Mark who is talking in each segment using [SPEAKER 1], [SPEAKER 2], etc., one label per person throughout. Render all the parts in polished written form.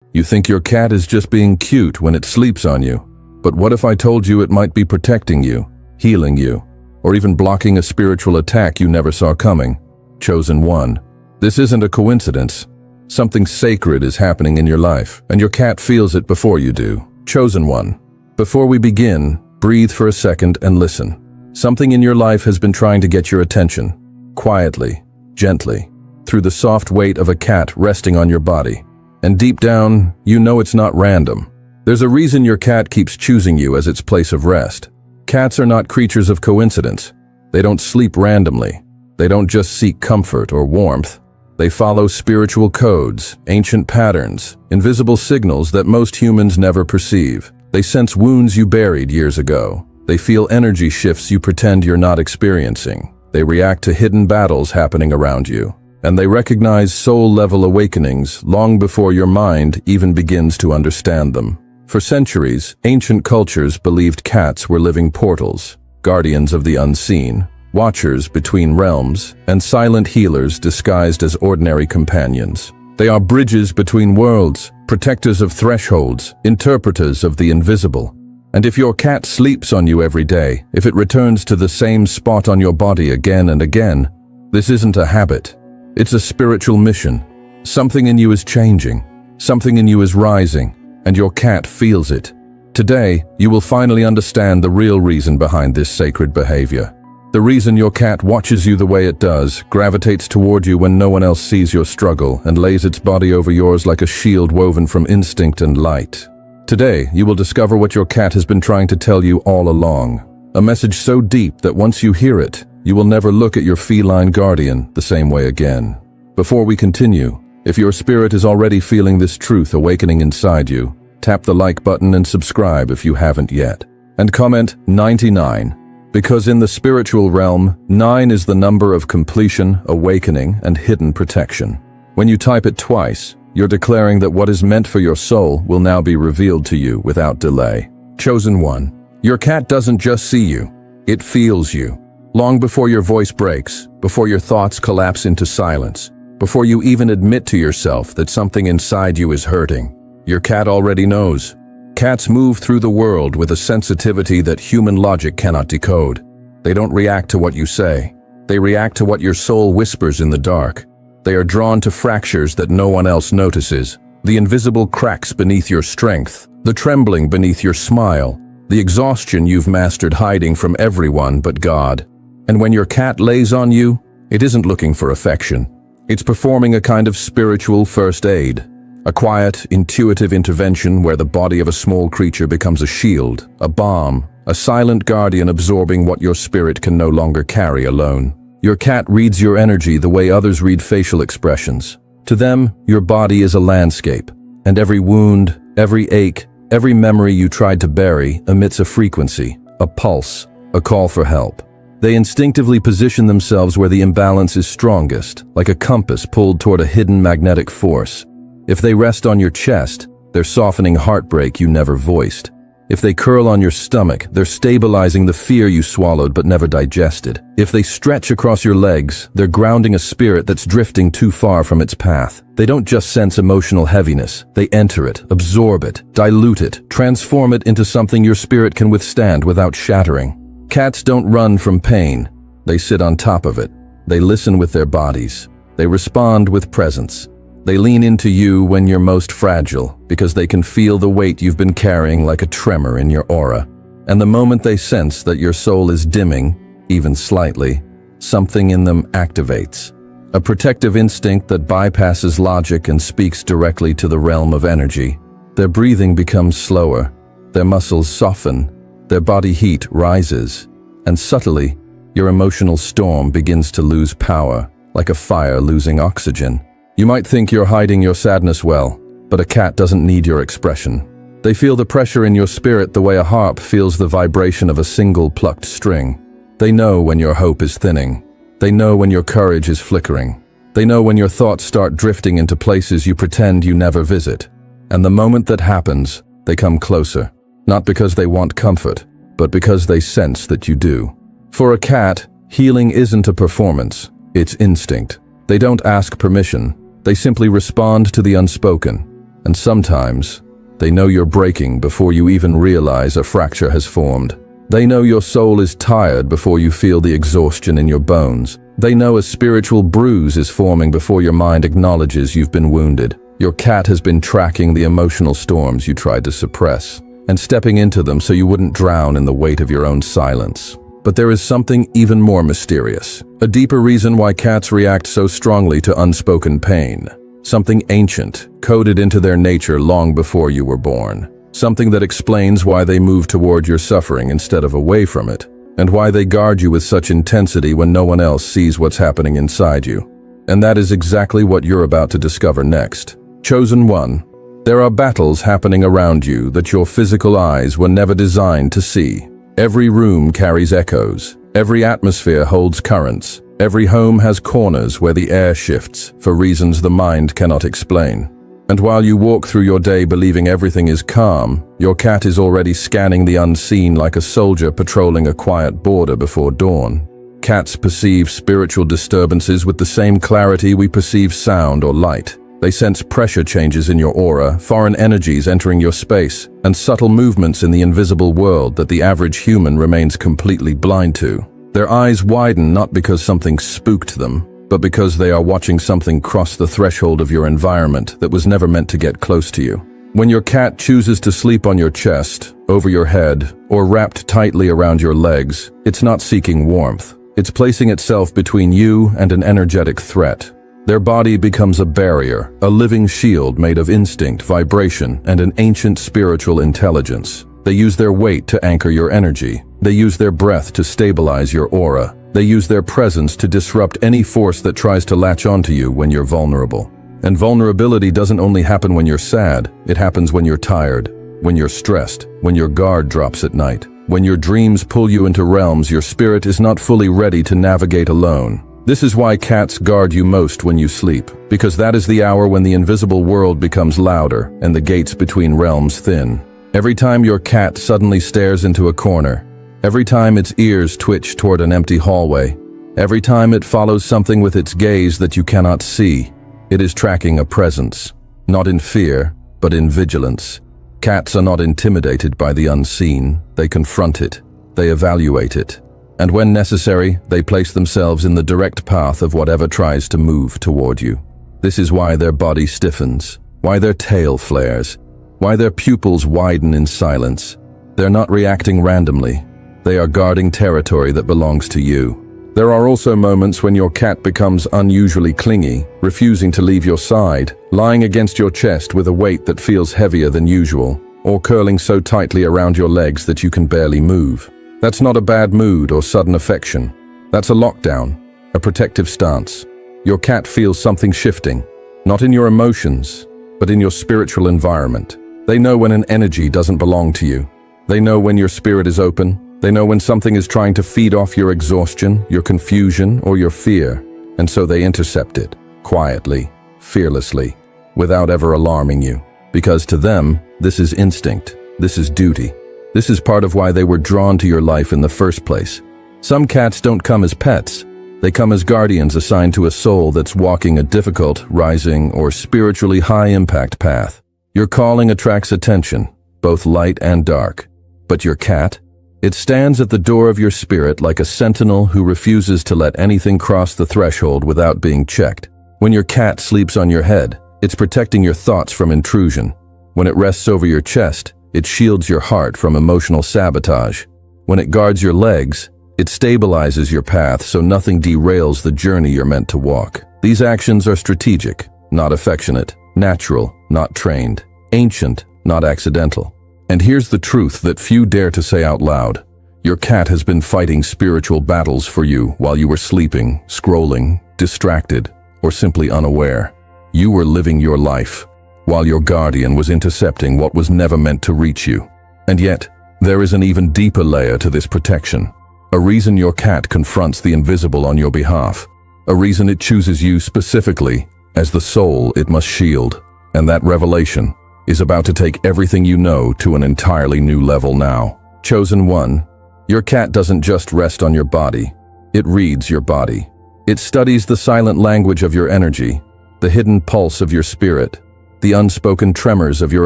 [SPEAKER 1] You think your cat is just being cute when it sleeps on you. But what if I told you it might be protecting you, healing you, or even blocking a spiritual attack you never saw coming? Chosen one. This isn't a coincidence. Something sacred is happening in your life, and your cat feels it before you do. Chosen one. Before we begin, breathe for a second and listen. Something in your life has been trying to get your attention. Quietly, gently, through the soft weight of a cat resting on your body. And deep down, you know it's not random. There's a reason your cat keeps choosing you as its place of rest. Cats are not creatures of coincidence. They don't sleep randomly. They don't just seek comfort or warmth. They follow spiritual codes, ancient patterns, invisible signals that most humans never perceive. They sense wounds you buried years ago. They feel energy shifts you pretend you're not experiencing. They react to hidden battles happening around you. And they recognize soul-level awakenings long before your mind even begins to understand them. For centuries, ancient cultures believed cats were living portals, guardians of the unseen, watchers between realms, and silent healers disguised as ordinary companions. They are bridges between worlds, protectors of thresholds, interpreters of the invisible. And if your cat sleeps on you every day, if it returns to the same spot on your body again and again, this isn't a habit. It's a spiritual mission. Something in you is changing. Something in you is rising, and your cat feels it. Today, you will finally understand the real reason behind this sacred behavior. The reason your cat watches you the way it does, gravitates toward you when no one else sees your struggle, and lays its body over yours like a shield woven from instinct and light. Today, you will discover what your cat has been trying to tell you all along. A message so deep that once you hear it, you will never look at your feline guardian the same way again. Before we continue, if your spirit is already feeling this truth awakening inside you, tap the like button and subscribe if you haven't yet. And comment 99, because in the spiritual realm, 9 is the number of completion, awakening, and hidden protection. When you type it twice, you're declaring that what is meant for your soul will now be revealed to you without delay. Chosen one. Your cat doesn't just see you, it feels you. Long before your voice breaks, before your thoughts collapse into silence, before you even admit to yourself that something inside you is hurting, your cat already knows. Cats move through the world with a sensitivity that human logic cannot decode. They don't react to what you say. They react to what your soul whispers in the dark. They are drawn to fractures that no one else notices, the invisible cracks beneath your strength, the trembling beneath your smile, the exhaustion you've mastered hiding from everyone but God. And when your cat lays on you, it isn't looking for affection. It's performing a kind of spiritual first aid, a quiet, intuitive intervention where the body of a small creature becomes a shield, a balm, a silent guardian absorbing what your spirit can no longer carry alone. Your cat reads your energy the way others read facial expressions. To them, your body is a landscape, and every wound, every ache, every memory you tried to bury emits a frequency, a pulse, a call for help. They instinctively position themselves where the imbalance is strongest, like a compass pulled toward a hidden magnetic force. If they rest on your chest, they're softening heartbreak you never voiced. If they curl on your stomach, they're stabilizing the fear you swallowed but never digested. If they stretch across your legs, they're grounding a spirit that's drifting too far from its path. They don't just sense emotional heaviness, they enter it, absorb it, dilute it, transform it into something your spirit can withstand without shattering. Cats don't run from pain. They sit on top of it. They listen with their bodies. They respond with presence. They lean into you when you're most fragile because they can feel the weight you've been carrying like a tremor in your aura. And the moment they sense that your soul is dimming, even slightly, something in them activates. A protective instinct that bypasses logic and speaks directly to the realm of energy. Their breathing becomes slower. Their muscles soften. Their body heat rises, and subtly, your emotional storm begins to lose power, like a fire losing oxygen. You might think you're hiding your sadness well, but a cat doesn't need your expression. They feel the pressure in your spirit the way a harp feels the vibration of a single plucked string. They know when your hope is thinning. They know when your courage is flickering. They know when your thoughts start drifting into places you pretend you never visit. And the moment that happens, they come closer. Not because they want comfort, but because they sense that you do. For a cat, healing isn't a performance, it's instinct. They don't ask permission, they simply respond to the unspoken. And sometimes, they know you're breaking before you even realize a fracture has formed. They know your soul is tired before you feel the exhaustion in your bones. They know a spiritual bruise is forming before your mind acknowledges you've been wounded. Your cat has been tracking the emotional storms you tried to suppress, and stepping into them so you wouldn't drown in the weight of your own silence. But there is something even more mysterious, a deeper reason why cats react so strongly to unspoken pain. Something ancient, coded into their nature long before you were born. Something that explains why they move toward your suffering instead of away from it, and why they guard you with such intensity when no one else sees what's happening inside you. And that is exactly what you're about to discover next. Chosen one, there are battles happening around you that your physical eyes were never designed to see. Every room carries echoes. Every atmosphere holds currents. Every home has corners where the air shifts for reasons the mind cannot explain. And while you walk through your day believing everything is calm, your cat is already scanning the unseen like a soldier patrolling a quiet border before dawn. Cats perceive spiritual disturbances with the same clarity we perceive sound or light. They sense pressure changes in your aura, foreign energies entering your space, and subtle movements in the invisible world that the average human remains completely blind to. Their eyes widen not because something spooked them, but because they are watching something cross the threshold of your environment that was never meant to get close to you. When your cat chooses to sleep on your chest, over your head, or wrapped tightly around your legs, it's not seeking warmth. It's placing itself between you and an energetic threat. Their body becomes a barrier, a living shield made of instinct, vibration, and an ancient spiritual intelligence. They use their weight to anchor your energy. They use their breath to stabilize your aura. They use their presence to disrupt any force that tries to latch onto you when you're vulnerable. And vulnerability doesn't only happen when you're sad, it happens when you're tired, when you're stressed, when your guard drops at night. When your dreams pull you into realms your spirit is not fully ready to navigate alone. This is why cats guard you most when you sleep, because that is the hour when the invisible world becomes louder and the gates between realms thin. Every time your cat suddenly stares into a corner, every time its ears twitch toward an empty hallway, every time it follows something with its gaze that you cannot see, it is tracking a presence, not in fear, but in vigilance. Cats are not intimidated by the unseen. They confront it, they evaluate it, and when necessary, they place themselves in the direct path of whatever tries to move toward you. This is why their body stiffens, why their tail flares, why their pupils widen in silence. They're not reacting randomly. They are guarding territory that belongs to you. There are also moments when your cat becomes unusually clingy, refusing to leave your side, lying against your chest with a weight that feels heavier than usual, or curling so tightly around your legs that you can barely move. That's not a bad mood or sudden affection. That's a lockdown, a protective stance. Your cat feels something shifting, not in your emotions, but in your spiritual environment. They know when an energy doesn't belong to you. They know when your spirit is open. They know when something is trying to feed off your exhaustion, your confusion, or your fear, and so they intercept it, quietly, fearlessly, without ever alarming you. Because to them, this is instinct, this is duty. This is part of why they were drawn to your life in the first place. Some cats don't come as pets. They come as guardians assigned to a soul that's walking a difficult, rising, or spiritually high-impact path. Your calling attracts attention, both light and dark. But your cat? It stands at the door of your spirit like a sentinel who refuses to let anything cross the threshold without being checked. When your cat sleeps on your head, it's protecting your thoughts from intrusion. When it rests over your chest, it shields your heart from emotional sabotage. When it guards your legs, it stabilizes your path so nothing derails the journey you're meant to walk. These actions are strategic, not affectionate, natural, not trained, ancient, not accidental. And here's the truth that few dare to say out loud. Your cat has been fighting spiritual battles for you while you were sleeping, scrolling, distracted, or simply unaware. You were living your life, while your guardian was intercepting what was never meant to reach you. And yet, there is an even deeper layer to this protection. A reason your cat confronts the invisible on your behalf. A reason it chooses you specifically as the soul it must shield. And that revelation is about to take everything you know to an entirely new level now. Chosen one, your cat doesn't just rest on your body. It reads your body. It studies the silent language of your energy, the hidden pulse of your spirit, the unspoken tremors of your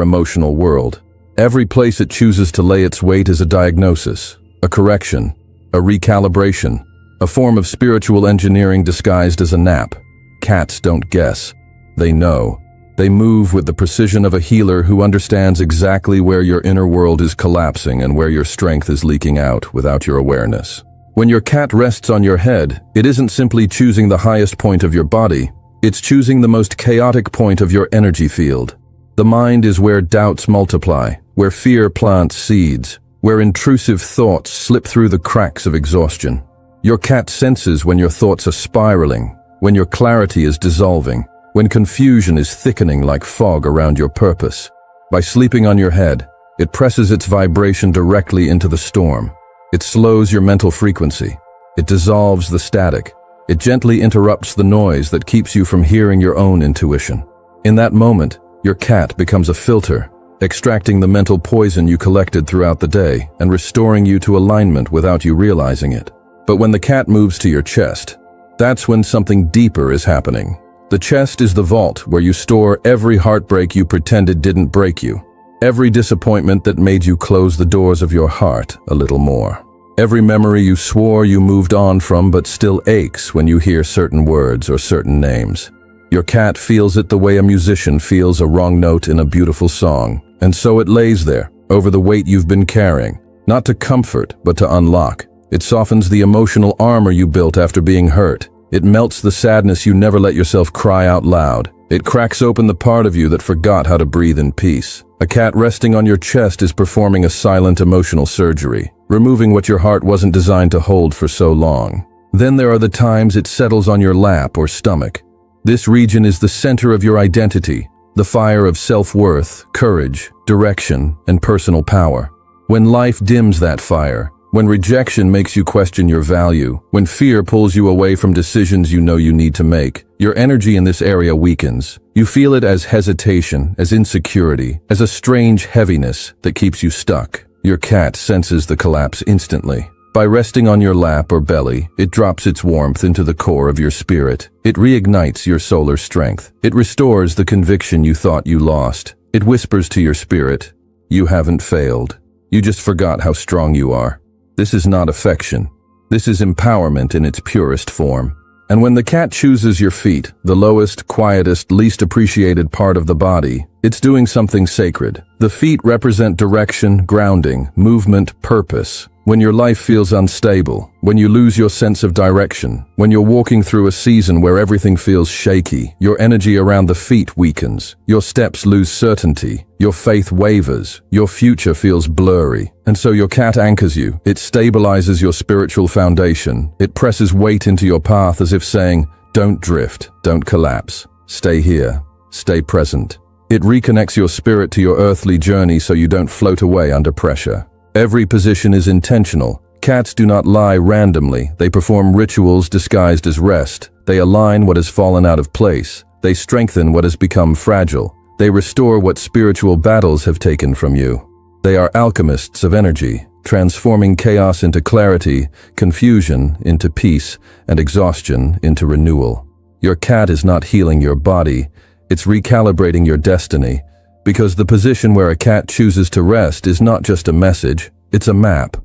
[SPEAKER 1] emotional world. Every place it chooses to lay its weight is a diagnosis, a correction, a recalibration, a form of spiritual engineering disguised as a nap. Cats don't guess. They know. They move with the precision of a healer who understands exactly where your inner world is collapsing and where your strength is leaking out without your awareness. When your cat rests on your head, it isn't simply choosing the highest point of your body, it's choosing the most chaotic point of your energy field. The mind is where doubts multiply, where fear plants seeds, where intrusive thoughts slip through the cracks of exhaustion. Your cat senses when your thoughts are spiraling, when your clarity is dissolving, when confusion is thickening like fog around your purpose. By sleeping on your head, it presses its vibration directly into the storm. It slows your mental frequency. It dissolves the static. It gently interrupts the noise that keeps you from hearing your own intuition. In that moment, your cat becomes a filter, extracting the mental poison you collected throughout the day and restoring you to alignment without you realizing it. But when the cat moves to your chest, that's when something deeper is happening. The chest is the vault where you store every heartbreak you pretended didn't break you, every disappointment that made you close the doors of your heart a little more, every memory you swore you moved on from but still aches when you hear certain words or certain names. Your cat feels it the way a musician feels a wrong note in a beautiful song, and so it lays there, over the weight you've been carrying, not to comfort but to unlock. It softens the emotional armor you built after being hurt. It melts the sadness you never let yourself cry out loud. It cracks open the part of you that forgot how to breathe in peace. A cat resting on your chest is performing a silent emotional surgery, removing what your heart wasn't designed to hold for so long. Then there are the times it settles on your lap or stomach. This region is the center of your identity, the fire of self-worth, courage, direction, and personal power. When life dims that fire, when rejection makes you question your value, when fear pulls you away from decisions you know you need to make, your energy in this area weakens. You feel it as hesitation, as insecurity, as a strange heaviness that keeps you stuck. Your cat senses the collapse instantly. By resting on your lap or belly, it drops its warmth into the core of your spirit. It reignites your solar strength. It restores the conviction you thought you lost. It whispers to your spirit, "You haven't failed. You just forgot how strong you are." This is not affection. This is empowerment in its purest form. And when the cat chooses your feet, the lowest, quietest, least appreciated part of the body, it's doing something sacred. The feet represent direction, grounding, movement, purpose. When your life feels unstable, when you lose your sense of direction, when you're walking through a season where everything feels shaky, your energy around the feet weakens, your steps lose certainty, your faith wavers, your future feels blurry. And so your cat anchors you. It stabilizes your spiritual foundation. It presses weight into your path as if saying, "Don't drift, don't collapse. Stay here, stay present." It reconnects your spirit to your earthly journey so you don't float away under pressure. Every position is intentional. Cats do not lie randomly. They perform rituals disguised as rest. They align what has fallen out of place. They strengthen what has become fragile. They restore what spiritual battles have taken from you. They are alchemists of energy, transforming chaos into clarity, confusion into peace, and exhaustion into renewal. Your cat is not healing your body. It's recalibrating your destiny. Because the position where a cat chooses to rest is not just a message, it's a map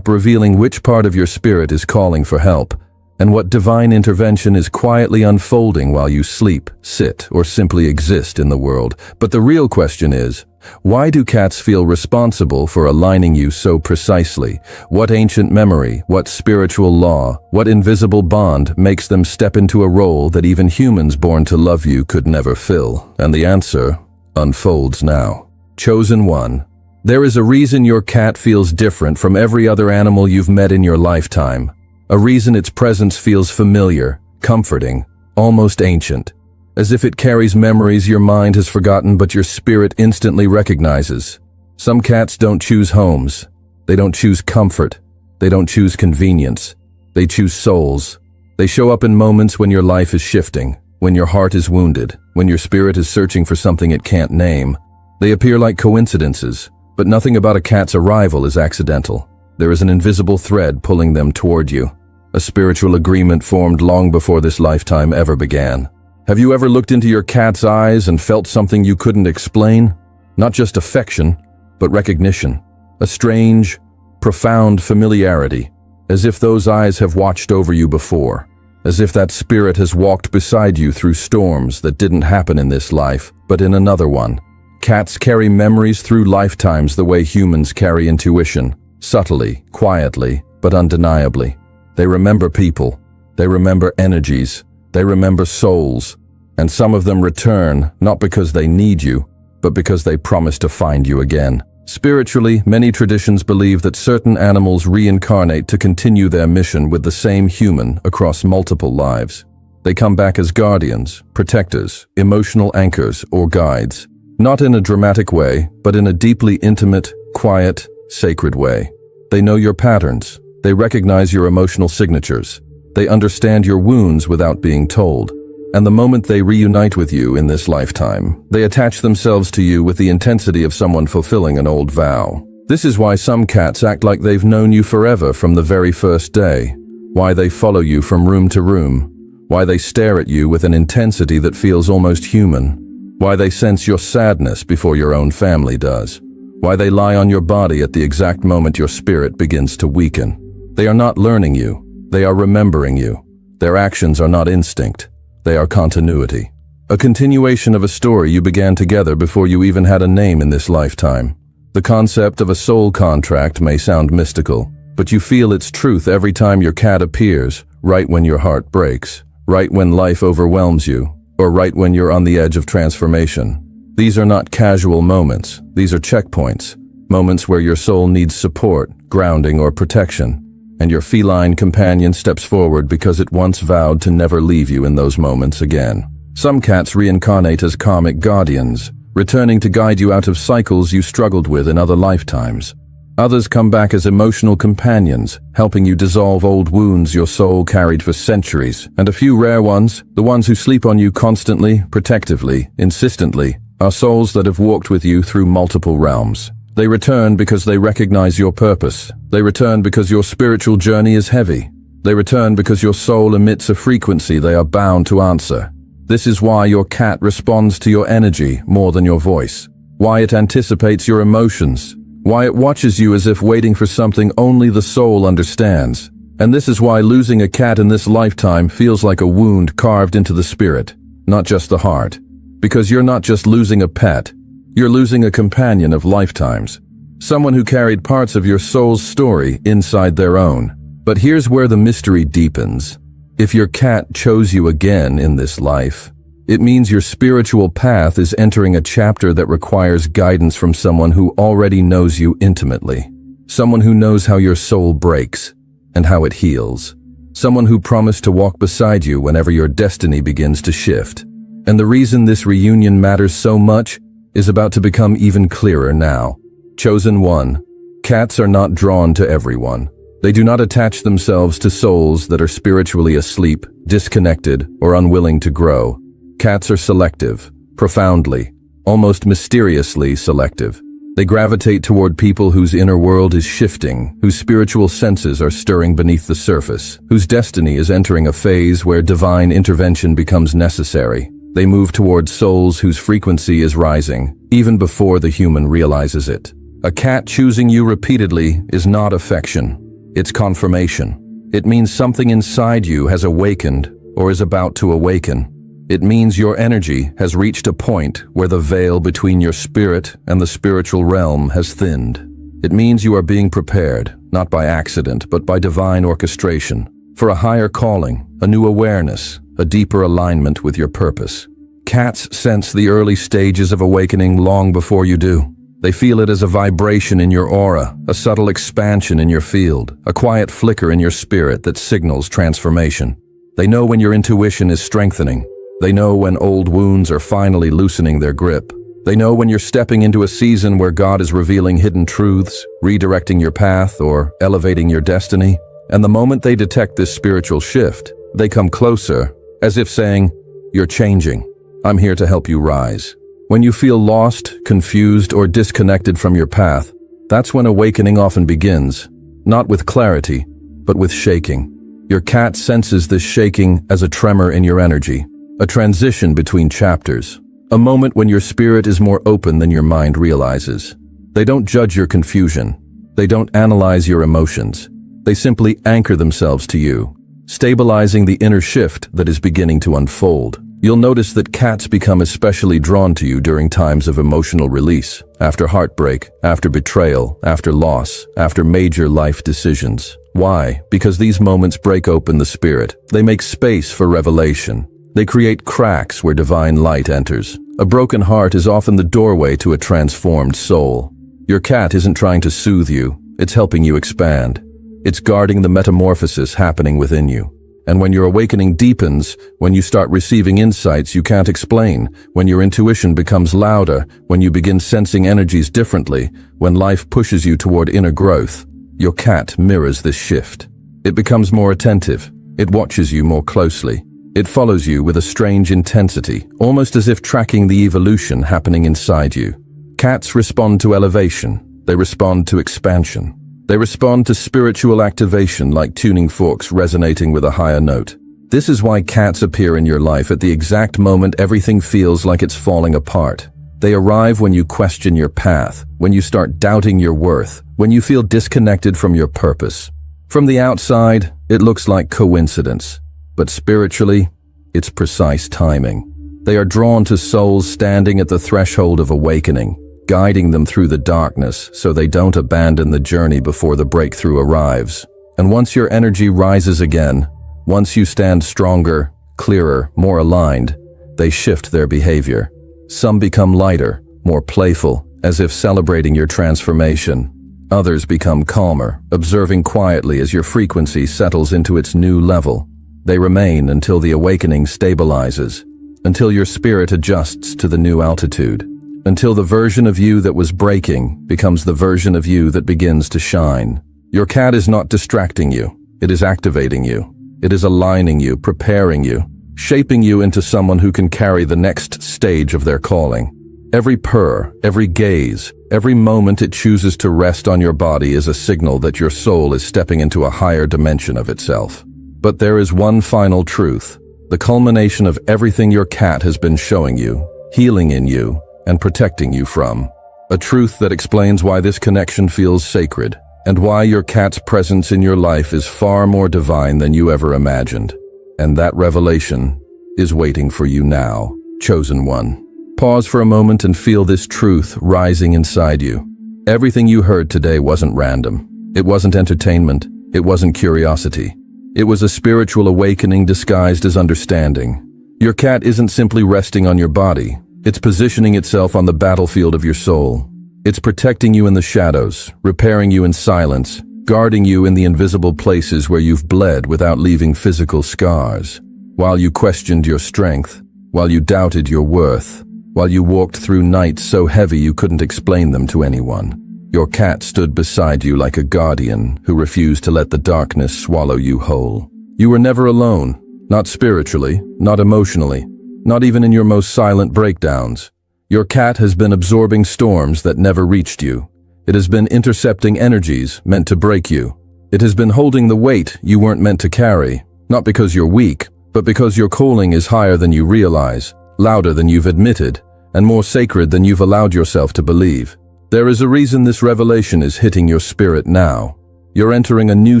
[SPEAKER 1] revealing which part of your spirit is calling for help, and what divine intervention is quietly unfolding while you sleep, sit, or simply exist in the world. But the real question is, why do cats feel responsible for aligning you so precisely? What ancient memory, what spiritual law, what invisible bond makes them step into a role that even humans born to love you could never fill? And the answer unfolds now. Chosen one. There is a reason your cat feels different from every other animal you've met in your lifetime. A reason its presence feels familiar, comforting, almost ancient. As if it carries memories your mind has forgotten but your spirit instantly recognizes. Some cats don't choose homes. They don't choose comfort. They don't choose convenience. They choose souls. They show up in moments when your life is shifting, when your heart is wounded, when your spirit is searching for something it can't name. They appear like coincidences, but nothing about a cat's arrival is accidental. There is an invisible thread pulling them toward you, a spiritual agreement formed long before this lifetime ever began. Have you ever looked into your cat's eyes and felt something you couldn't explain? Not just affection, but recognition. A strange, profound familiarity, as if those eyes have watched over you before. As if that spirit has walked beside you through storms that didn't happen in this life, but in another one. Cats carry memories through lifetimes the way humans carry intuition, subtly, quietly, but undeniably. They remember people, they remember energies, they remember souls, and some of them return not because they need you, but because they promise to find you again. Spiritually, many traditions believe that certain animals reincarnate to continue their mission with the same human across multiple lives. They come back as guardians, protectors, emotional anchors, or guides. Not in a dramatic way, but in a deeply intimate, quiet, sacred way. They know your patterns. They recognize your emotional signatures. They understand your wounds without being told. And the moment they reunite with you in this lifetime, they attach themselves to you with the intensity of someone fulfilling an old vow. This is why some cats act like they've known you forever from the very first day, why they follow you from room to room, why they stare at you with an intensity that feels almost human, why they sense your sadness before your own family does, why they lie on your body at the exact moment your spirit begins to weaken. They are not learning you, they are remembering you. Their actions are not instinct. They are continuity. A continuation of a story you began together before you even had a name in this lifetime. The concept of a soul contract may sound mystical, but you feel its truth every time your cat appears, right when your heart breaks, right when life overwhelms you, or right when you're on the edge of transformation. These are not casual moments. These are checkpoints, moments where your soul needs support, grounding, or protection. And your feline companion steps forward because it once vowed to never leave you in those moments again. Some cats reincarnate as karmic guardians, returning to guide you out of cycles you struggled with in other lifetimes. Others come back as emotional companions, helping you dissolve old wounds your soul carried for centuries. And a few rare ones, the ones who sleep on you constantly, protectively, insistently, are souls that have walked with you through multiple realms. They return because they recognize your purpose. They return because your spiritual journey is heavy. They return because your soul emits a frequency they are bound to answer. This is why your cat responds to your energy more than your voice. Why it anticipates your emotions. Why it watches you as if waiting for something only the soul understands. And this is why losing a cat in this lifetime feels like a wound carved into the spirit, not just the heart. Because you're not just losing a pet. You're losing a companion of lifetimes, someone who carried parts of your soul's story inside their own. But here's where the mystery deepens. If your cat chose you again in this life, it means your spiritual path is entering a chapter that requires guidance from someone who already knows you intimately. Someone who knows how your soul breaks and how it heals. Someone who promised to walk beside you whenever your destiny begins to shift. And the reason this reunion matters so much is about to become even clearer now. Chosen one. Cats are not drawn to everyone. They do not attach themselves to souls that are spiritually asleep, disconnected, or unwilling to grow. Cats are selective, profoundly, almost mysteriously selective. They gravitate toward people whose inner world is shifting, whose spiritual senses are stirring beneath the surface, whose destiny is entering a phase where divine intervention becomes necessary. They move towards souls whose frequency is rising, even before the human realizes it. A cat choosing you repeatedly is not affection. It's confirmation. It means something inside you has awakened or is about to awaken. It means your energy has reached a point where the veil between your spirit and the spiritual realm has thinned. It means you are being prepared, not by accident, but by divine orchestration, for a higher calling, a new awareness, a deeper alignment with your purpose. Cats sense the early stages of awakening long before you do. They feel it as a vibration in your aura, a subtle expansion in your field, a quiet flicker in your spirit that signals transformation. They know when your intuition is strengthening. They know when old wounds are finally loosening their grip. They know when you're stepping into a season where God is revealing hidden truths, redirecting your path, or elevating your destiny. And the moment they detect this spiritual shift, they come closer, as if saying, "You're changing. I'm here to help you rise." When you feel lost, confused, or disconnected from your path, that's when awakening often begins, not with clarity, but with shaking. Your cat senses this shaking as a tremor in your energy, a transition between chapters, a moment when your spirit is more open than your mind realizes. They don't judge your confusion. They don't analyze your emotions. They simply anchor themselves to you, stabilizing the inner shift that is beginning to unfold. You'll notice that cats become especially drawn to you during times of emotional release, after heartbreak, after betrayal, after loss, after major life decisions. Why? Because these moments break open the spirit. They make space for revelation. They create cracks where divine light enters. A broken heart is often the doorway to a transformed soul. Your cat isn't trying to soothe you, it's helping you expand. It's guarding the metamorphosis happening within you. And when your awakening deepens, when you start receiving insights you can't explain, when your intuition becomes louder, when you begin sensing energies differently, when life pushes you toward inner growth, your cat mirrors this shift. It becomes more attentive. It watches you more closely. It follows you with a strange intensity, almost as if tracking the evolution happening inside you. Cats respond to elevation. They respond to expansion. They respond to spiritual activation like tuning forks resonating with a higher note. This is why cats appear in your life at the exact moment everything feels like it's falling apart. They arrive when you question your path, when you start doubting your worth, when you feel disconnected from your purpose. From the outside, it looks like coincidence, but spiritually, it's precise timing. They are drawn to souls standing at the threshold of awakening, guiding them through the darkness so they don't abandon the journey before the breakthrough arrives. And once your energy rises again, once you stand stronger, clearer, more aligned, they shift their behavior. Some become lighter, more playful, as if celebrating your transformation. Others become calmer, observing quietly as your frequency settles into its new level. They remain until the awakening stabilizes, until your spirit adjusts to the new altitude. Until the version of you that was breaking becomes the version of you that begins to shine. Your cat is not distracting you. It is activating you. It is aligning you, preparing you, shaping you into someone who can carry the next stage of their calling. Every purr, every gaze, every moment it chooses to rest on your body is a signal that your soul is stepping into a higher dimension of itself. But there is one final truth, the culmination of everything your cat has been showing you, healing in you, and protecting you from. A truth that explains why this connection feels sacred, and why your cat's presence in your life is far more divine than you ever imagined. And that revelation is waiting for you now, chosen one. Pause for a moment and feel this truth rising inside you. Everything you heard today wasn't random. It wasn't entertainment. It wasn't curiosity. It was a spiritual awakening disguised as understanding. Your cat isn't simply resting on your body. It's positioning itself on the battlefield of your soul. It's protecting you in the shadows, repairing you in silence, guarding you in the invisible places where you've bled without leaving physical scars. While you questioned your strength, while you doubted your worth, while you walked through nights so heavy you couldn't explain them to anyone, your cat stood beside you like a guardian who refused to let the darkness swallow you whole. You were never alone, not spiritually, not emotionally, not even in your most silent breakdowns. Your cat has been absorbing storms that never reached you. It has been intercepting energies meant to break you. It has been holding the weight you weren't meant to carry, not because you're weak, but because your calling is higher than you realize, louder than you've admitted, and more sacred than you've allowed yourself to believe. There is a reason this revelation is hitting your spirit now. You're entering a new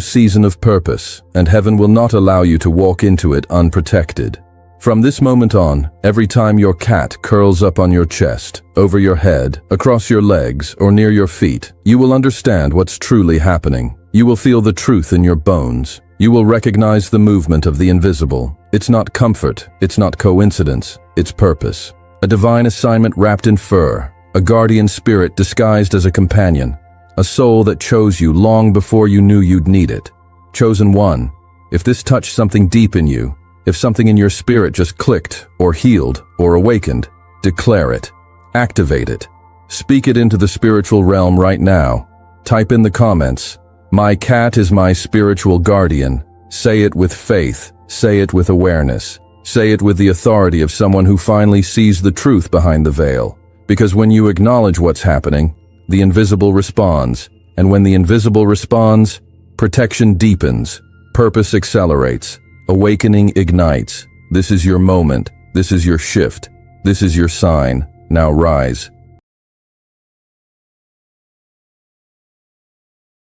[SPEAKER 1] season of purpose, and heaven will not allow you to walk into it unprotected. From this moment on, every time your cat curls up on your chest, over your head, across your legs, or near your feet, you will understand what's truly happening. You will feel the truth in your bones. You will recognize the movement of the invisible. It's not comfort, it's not coincidence, it's purpose. A divine assignment wrapped in fur, a guardian spirit disguised as a companion, a soul that chose you long before you knew you'd need it. Chosen one, if this touched something deep in you, if something in your spirit just clicked, or healed, or awakened, declare it. Activate it. Speak it into the spiritual realm right now. Type in the comments, "My cat is my spiritual guardian." Say it with faith. Say it with awareness. Say it with the authority of someone who finally sees the truth behind the veil. Because when you acknowledge what's happening, the invisible responds. And when the invisible responds, protection deepens, purpose accelerates, awakening ignites. This is your moment. This is your shift. This is your sign. Now rise.